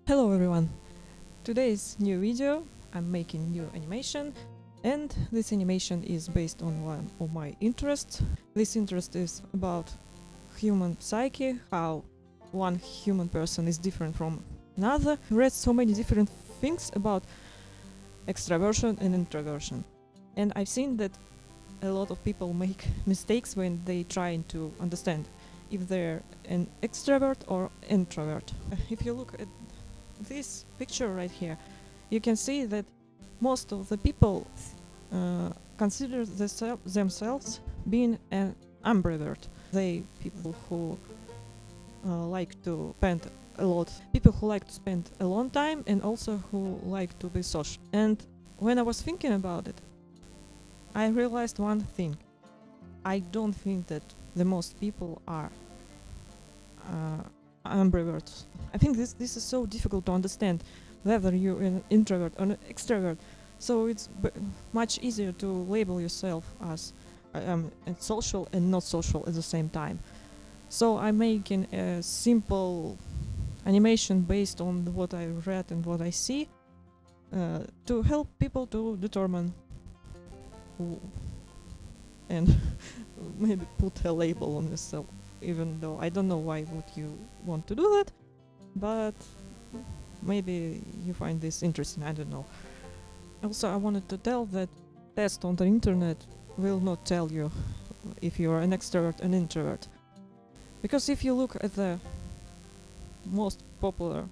Hello everyone! Today's new video, I'm making new animation, and this animation is based on one of my interests. This interest is about human psyche, how one human person is different from another. I read so many different things about extraversion and introversion, and I've seen that a lot of people make mistakes when they try to understand if they're an extrovert or introvert. If you look at this picture right here, you can see that most of the people consider themselves being an ambivert. They people who like to spend people who like to spend a long time and also who like to be social. And when I was thinking about it, I realized one thing. I don't think that the most people are ambiverts. I think this is so difficult to understand whether you're an introvert or an extrovert. So it's much easier to label yourself as social and not social at the same time. So I'm making a simple animation based on what I read and what I see to help people to determine who and maybe put a label on yourself, even though I don't know why would you want to do that, but maybe you find this interesting, I don't know. Also, I wanted to tell that tests on the internet will not tell you if you're an extrovert or an introvert. Because if you look at the most popular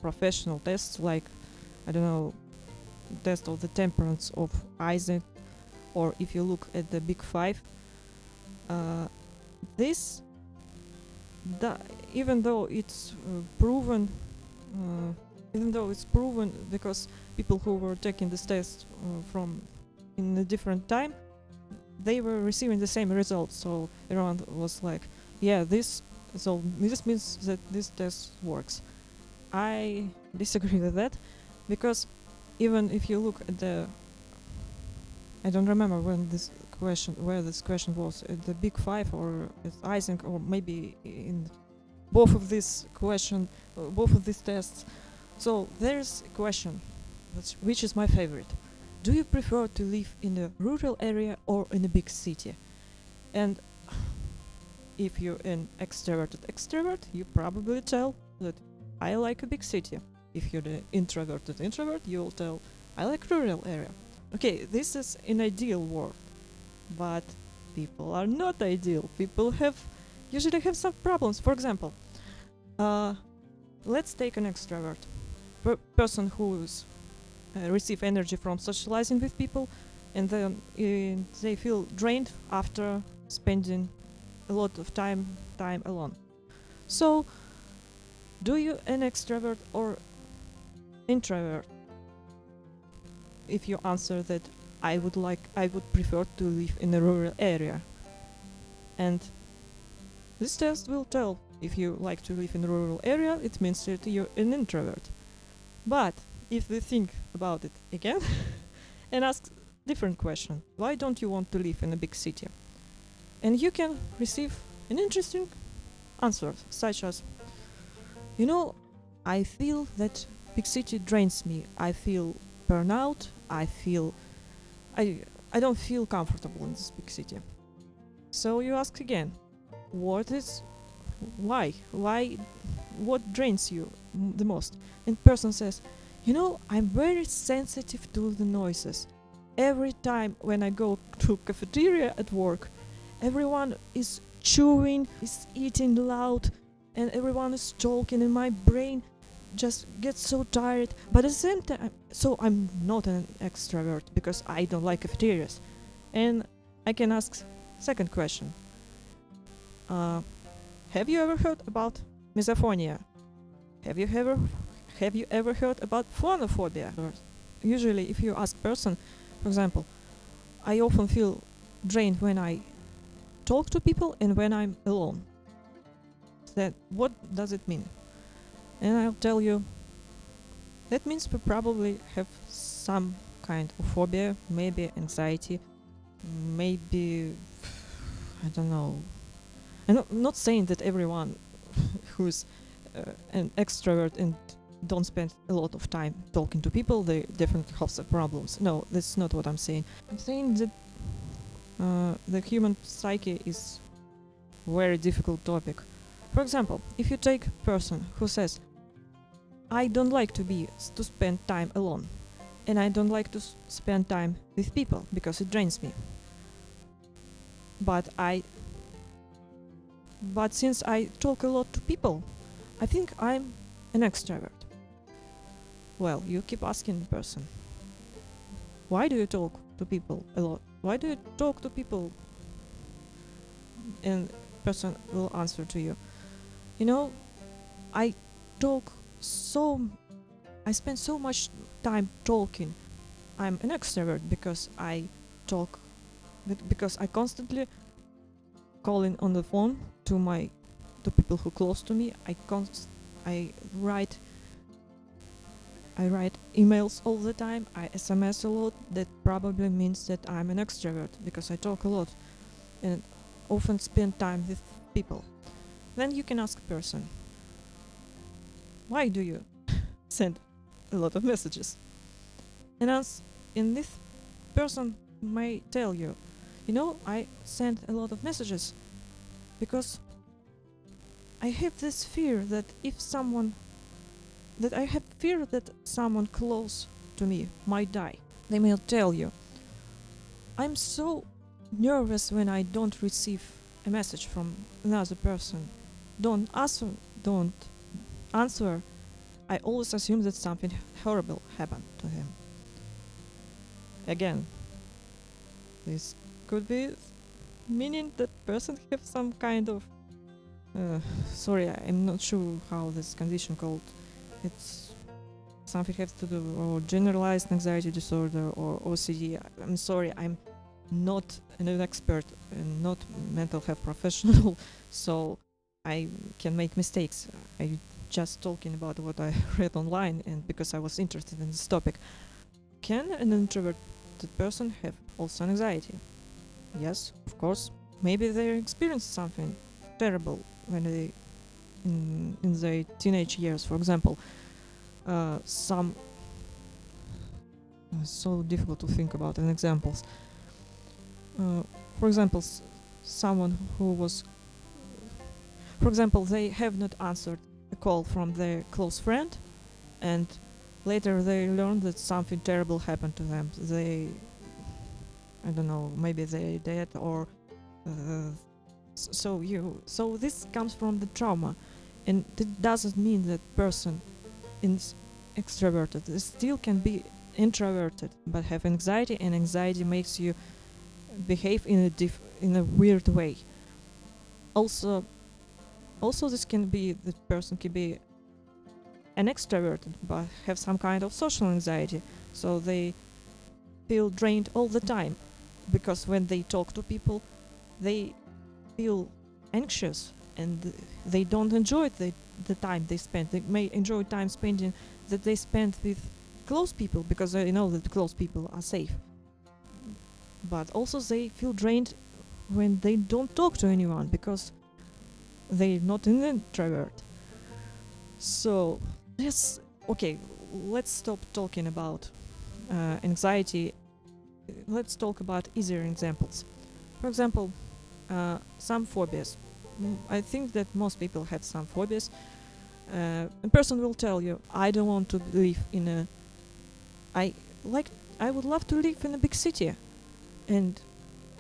professional tests, like, I don't know, test of the temperance of Isaac, or if you look at the Big Five, this, even though it's proven, because people who were taking this test from in a different time, they were receiving the same results. So everyone was like, yeah, this means that this test works. I disagree with that, because even if you look at I don't remember where this question was, at the Big Five or at Isaac, or maybe in both of these tests. So there's a question, which is my favorite. Do you prefer to live in a rural area or in a big city? And if you're an extroverted extrovert, you probably tell that I like a big city. If you're the introverted introvert, you'll tell I like rural area. Okay, this is an ideal world, but people are not ideal. People usually have some problems. For example, let's take an extrovert, person who's receive energy from socializing with people, and then they feel drained after spending a lot of time alone. So, do you an extrovert or introvert? If you answer that I would prefer to live in a rural area, and this test will tell if you like to live in a rural area, it means that you're an introvert. But if we think about it again and ask different question, why don't you want to live in a big city? And you can receive an interesting answer, such as, I feel that big city drains me. I feel burnout. I don't feel comfortable in this big city. So you ask again, why? What drains you the most? And person says, I'm very sensitive to the noises. Every time when I go to cafeteria at work, everyone is chewing, is eating loud, and everyone is talking, and my brain just gets so tired. But at the same time, so I'm not an extrovert because I don't like cafeterias. And I can ask second question. Have you ever heard about misophonia? Have you ever heard about phonophobia? Usually, if you ask person, for example, I often feel drained when I talk to people and when I'm alone. Then what does it mean? And I'll tell you, that means we probably have some kind of phobia, maybe anxiety, maybe, I don't know. I'm not saying that everyone who's an extrovert and don't spend a lot of time talking to people, they definitely have some problems. No, that's not what I'm saying. I'm saying that the human psyche is very difficult topic. For example, if you take a person who says, I don't like to spend time alone, and I don't like to spend time with people because it drains me. But since I talk a lot to people, I think I'm an extrovert. Well, you keep asking the person, why do you talk to people a lot? Why do you talk to people? And person will answer to you, I talk I spend so much time talking. I'm an extrovert because I talk, because I constantly calling on the phone to people who close to me. I write emails all the time. I SMS a lot. That probably means that I'm an extrovert because I talk a lot and often spend time with people. Then you can ask a person, why do you send a lot of messages? And this person may tell you, I send a lot of messages because I have this fear that someone close to me might die. They may tell you, I'm so nervous when I don't receive a message from another person. Don't answer. I always assume that something horrible happened to him. Again, this could be meaning that person have some kind of sorry, I'm not sure how this condition called. It's something has to do or generalized anxiety disorder or OCD. I'm sorry, I'm not an expert and not mental health professional, so I can make mistakes. I just talking about what I read online and because I was interested in this topic. Can an introverted person have also anxiety? Yes, of course. Maybe they experience something terrible when they in their teenage years, for example. So difficult to think about in examples. For example, someone who was, for example, they have not answered a call from their close friend, and later they learn that something terrible happened to them. I don't know, maybe they're dead or. So this comes from the trauma, and it doesn't mean that person is extroverted. They still can be introverted, but have anxiety, and anxiety makes you behave in a weird way. Also, this can be the person can be an extroverted, but have some kind of social anxiety, so they feel drained all the time, because when they talk to people, they feel anxious and they don't enjoy the time they spend. They may enjoy time spending that they spend with close people because they know that close people are safe. But also they feel drained when they don't talk to anyone because they're not an introvert. So let's stop talking about anxiety. Let's talk about easier examples. For example, some phobias. I think that most people have some phobias. A person will tell you, I don't want to live in a I would love to live in a big city. And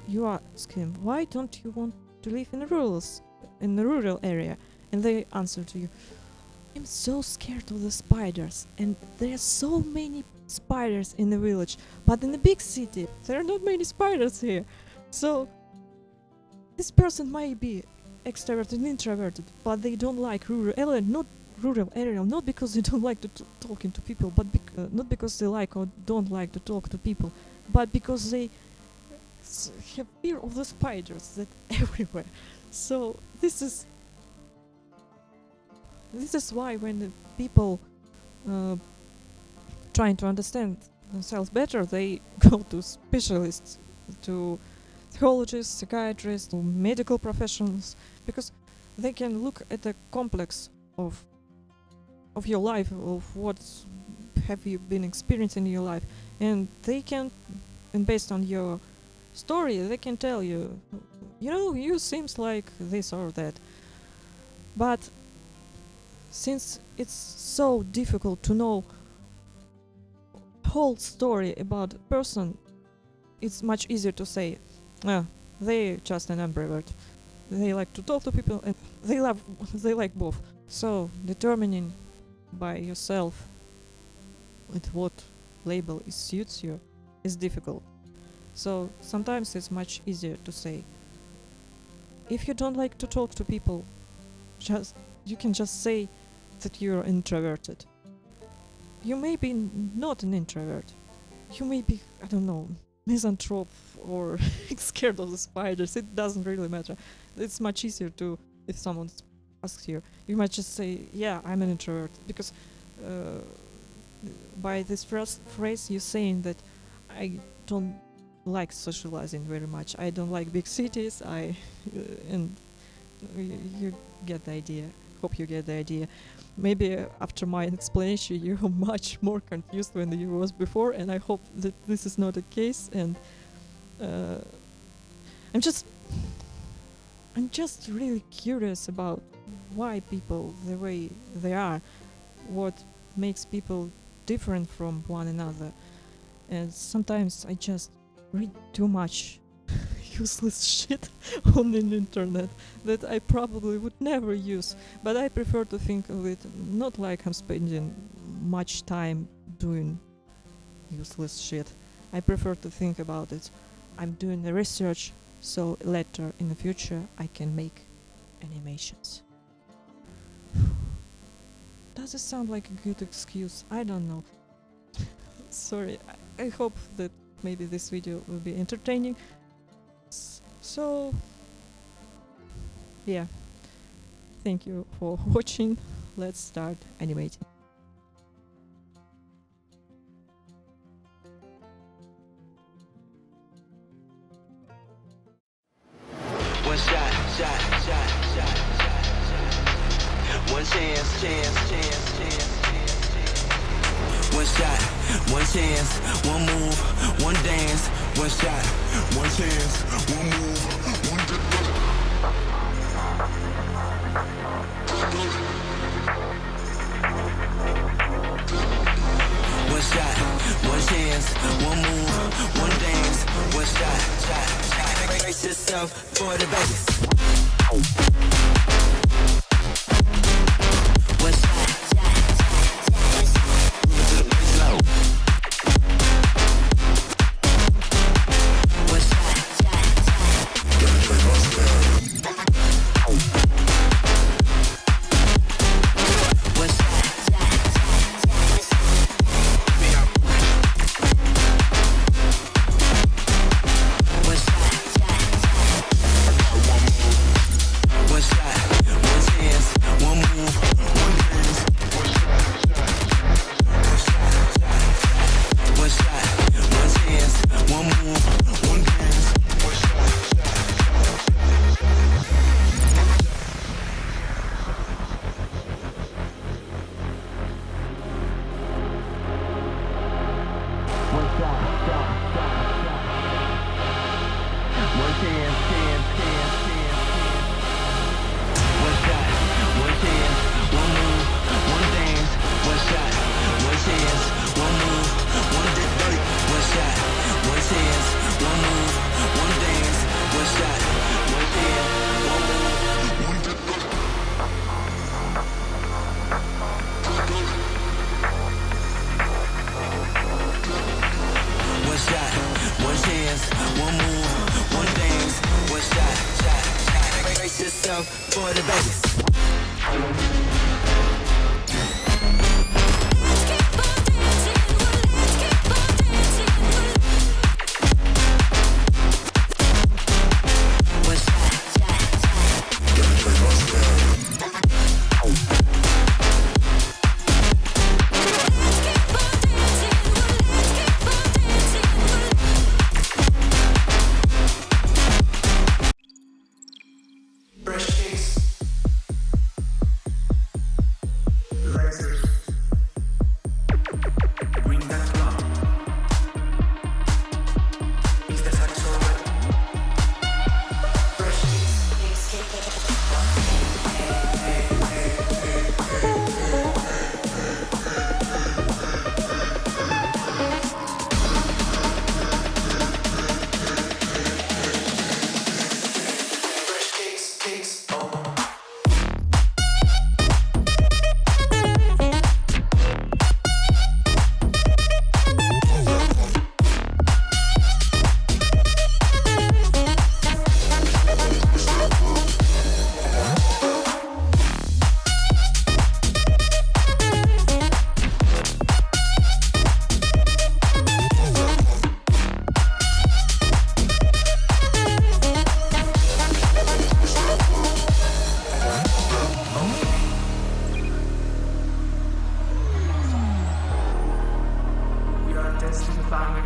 you ask him, why don't you want to live in the rural area? And they answer to you, I'm so scared of the spiders, and there are so many spiders in the village, but in the big city there are not many spiders here. So this person might be extroverted and introverted, but they don't like rural area, not because they don't like to talking to people, but not because they like or don't like to talk to people, but because they have fear of the spiders that everywhere. So this is why when the people trying to understand themselves better, they go to specialists, to psychologists, psychiatrists, to medical professionals, because they can look at a complex of of your life, of what have you been experiencing in your life, and they can, and based on your story, they can tell you, you seems like this or that. But since it's so difficult to know whole story about a person, it's much easier to say, they just an ambivert. They like to talk to people and they like both. So determining by yourself with what label suits you is difficult. So sometimes it's much easier to say, if you don't like to talk to people, you can just say that you're introverted. You may be not an introvert. You may be, I don't know, misanthrope or scared of the spiders. It doesn't really matter. It's much easier to, if someone asks you, you might just say, yeah, I'm an introvert. Because by this phrase, you're saying that I don't like socializing very much. I don't like big cities. And you get the idea. Hope you get the idea. Maybe after my explanation you're much more confused than you was before, and I hope that this is not the case. And I'm just really curious about why people the way they are, what makes people different from one another. And sometimes I just read too much useless shit on the internet that I probably would never use, but I prefer to think of it not like I'm spending much time doing useless shit. I prefer to think about it, I'm doing the research, so later in the future I can make animations. Does it sound like a good excuse? I don't know. Sorry, I hope that maybe this video will be entertaining. So, yeah, thank you for watching. Let's start animating. One shot. One chance. One shot, one chance, one move, one dance. One shot, one chance, one move, one dance. One shot, one chance, one move, one dance. One shot. Brace yourself for the Vegas. One shot. One shot.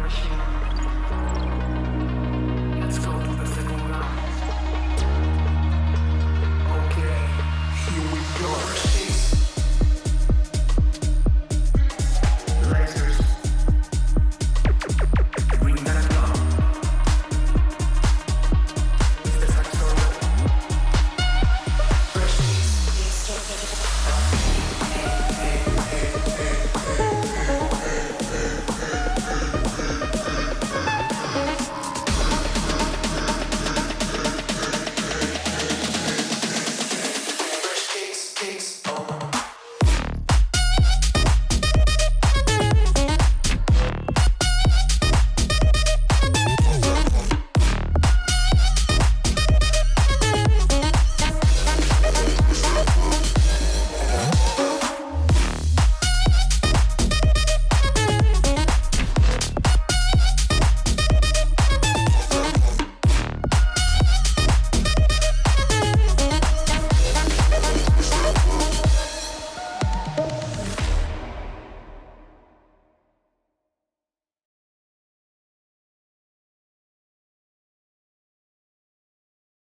Let's go to the second round. Okay, here we go. Lasers. We gotta go. It's the factor.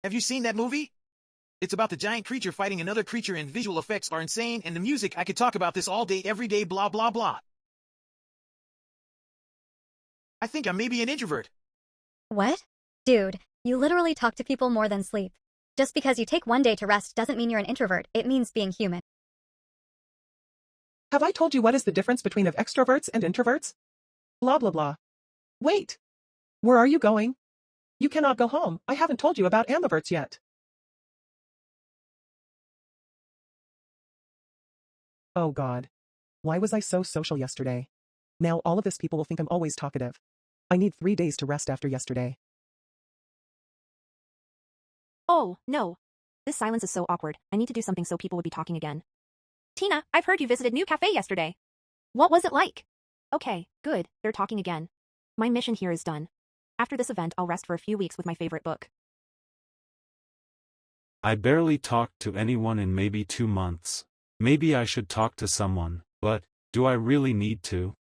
Have you seen that movie? It's about the giant creature fighting another creature and visual effects are insane and the music, I could talk about this all day every day blah blah blah. I think I'm maybe an introvert. What? Dude, you literally talk to people more than sleep. Just because you take one day to rest doesn't mean you're an introvert, it means being human. Have I told you what is the difference between of extroverts and introverts? Blah blah blah. Wait. Where are you going? You cannot go home. I haven't told you about ambiverts yet. Oh God. Why was I so social yesterday? Now all of this people will think I'm always talkative. I need 3 days to rest after yesterday. Oh, no. This silence is so awkward. I need to do something so people would be talking again. Tina, I've heard you visited New Cafe yesterday. What was it like? Okay, good. They're talking again. My mission here is done. After this event, I'll rest for a few weeks with my favorite book. I barely talked to anyone in maybe 2 months. Maybe I should talk to someone, but do I really need to?